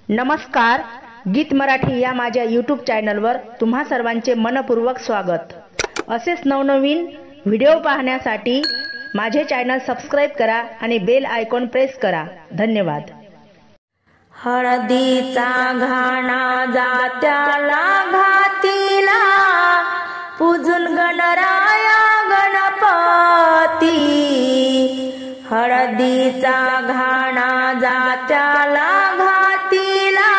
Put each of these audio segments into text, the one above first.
नमस्कार, गीत मराठी या माझ्या यूट्यूब चॅनलवर तुम्हा सर्वांचे मनपूर्वक स्वागत। असेच नवनवीन व्हिडिओ पाहण्यासाठी माझे चॅनल सबस्क्राइब करा आणि बेल आयकॉन प्रेस करा। धन्यवाद। हळदीचा घाणा जात्याला घातीला, पूजून गणराया गणपती। हळदीचा घाणा जात्याला घातीला,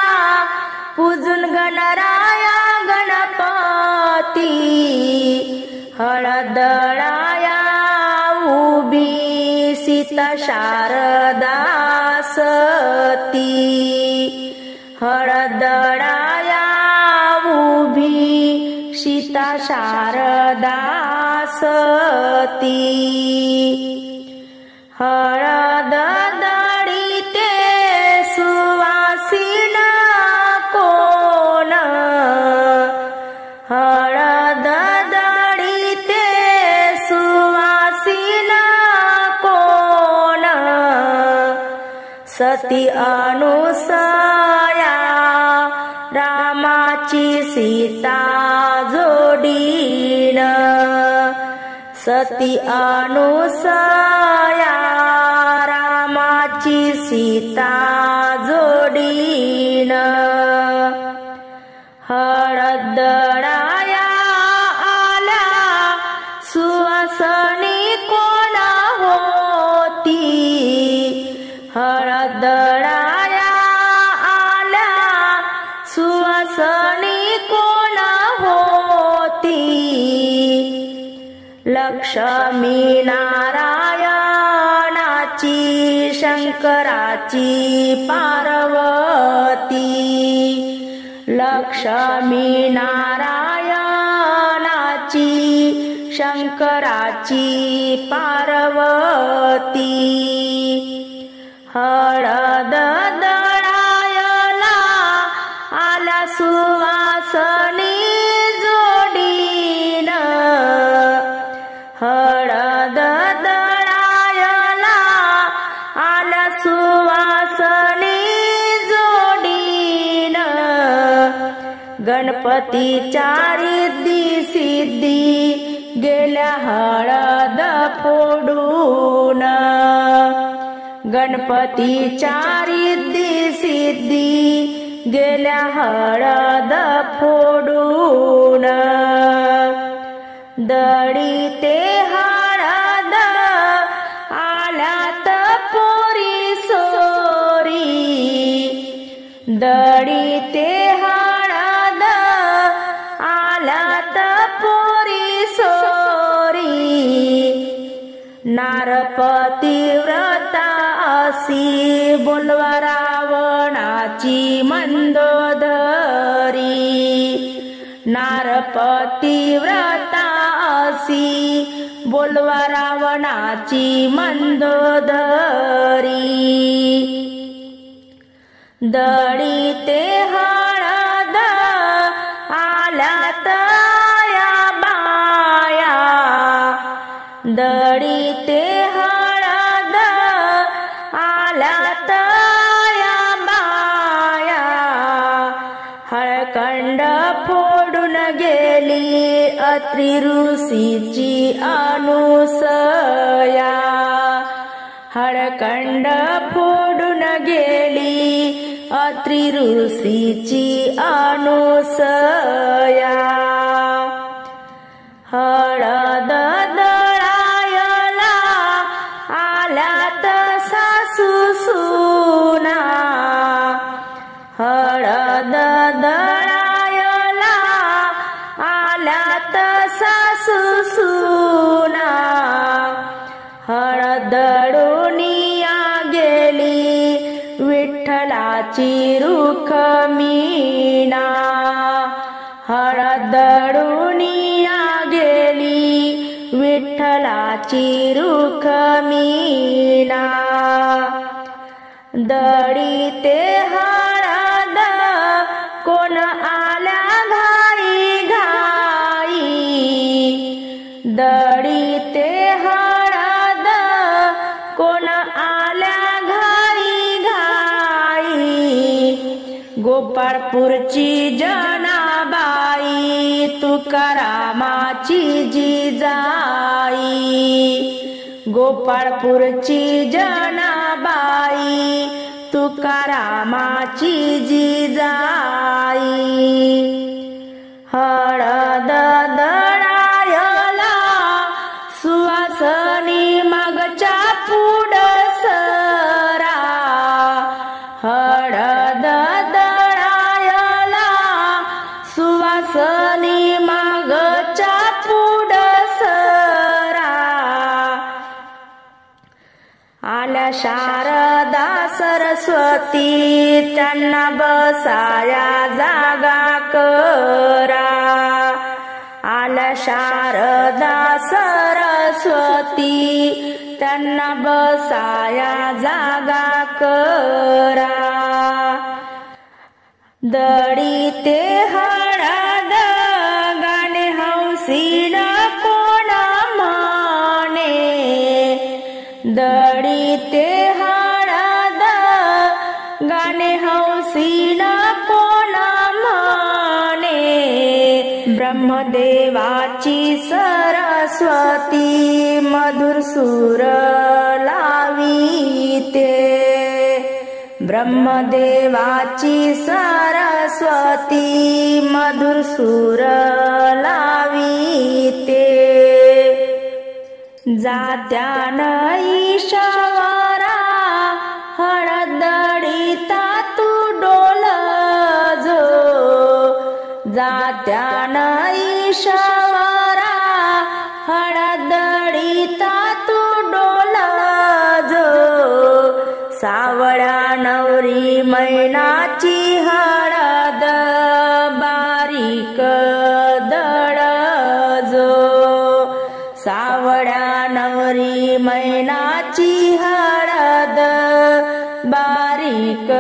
पूजून गणराया गणपती। हळदळाया उभी सीता शारदा सती। हळदळाया उभी सीता शारदा सती। हळद दळीते सुवासिन कोण, हळद दळीते सुवासिन कोण। सती अनुसया रामाची सीता जोडीन। सती अनुसया रामाची सीता जोडीन। हळदळाया आल्या सुवासनी कोण होती। हळदळाया आल्या सुवासनी कोण होती। लक्ष्मी नारायणाची शंकराची पार्वती। लक्ष्मी नारायणाची शंकराची पार्वती। हळद दळायला आल्या सुवासनी जोडीन। हळद दळायला आल्या सुवासनी जोडीन। गणपतीच्या रिद्धी सिद्धी गेल्या हळद फोडून। गणपतीच्या रिद्धी सिद्धी गेल्या हळद फोडून। दळीते हळद आल्यात पोरी सोरी। दळीते हळद आल्यात पोरी सोरी। नारपती व्रता असी बोलवा रावणाची मंदोदरी। नारपती व्रता असी बोलवा रावणाची मंदोदरी। दळीते हळद आल्यात या बाया। दळीते हळद आल्यात या बाया। हळकंड फोडून गेली अत्रि ऋषीची अनुसया। हळकंड फोडून गेली अत्रि ऋषीची अनुसया। हळद दळायला आल्यात सासू सुना। हळद दळायला आल्यात सासू सुना। हळद दळूनिया गेली विठ्ठलाची रुक्मिणा। हळद दळूनिया गेली विठ्ठलाची रुक्मिणा। दळीते हळद कोण आल्या घाई घाई। दळीते हळद कोण आल्या घाई घाई। गोपाळपूरची जनाबाई तुकारामाची जिजाई गोपाळपूरची जनाबाई तुकारामाची जिजाई हळद दळायला सुवासनी मागच्या पुढसरा हळद दळायला सुवासनी मागच्या पुढसरा आल्या शारदा सरस्वती त्यांना बसाया जागा करा आल्या शारदा सरस्वती त्यांना बसाया जागा करा दडी ते हळद गाणे हौसीन कोण म्हणे दडी ते हळद गाणे हौसीन कोण म्हणे ब्रह्मदेवाची सरस्वती मधुर सूर लावीते ब्रह्मदेवाची सरस्वती मधुर सूर लावीते जात्यान ईशावरा हळदडीता तू डोलजो जात्यान ईशावरा हळदडीता तू डोलजो सावळ्या नवरी मैनाची हळद बारीक दळजो सावळ्या नवरी मैनाची हळद बारीक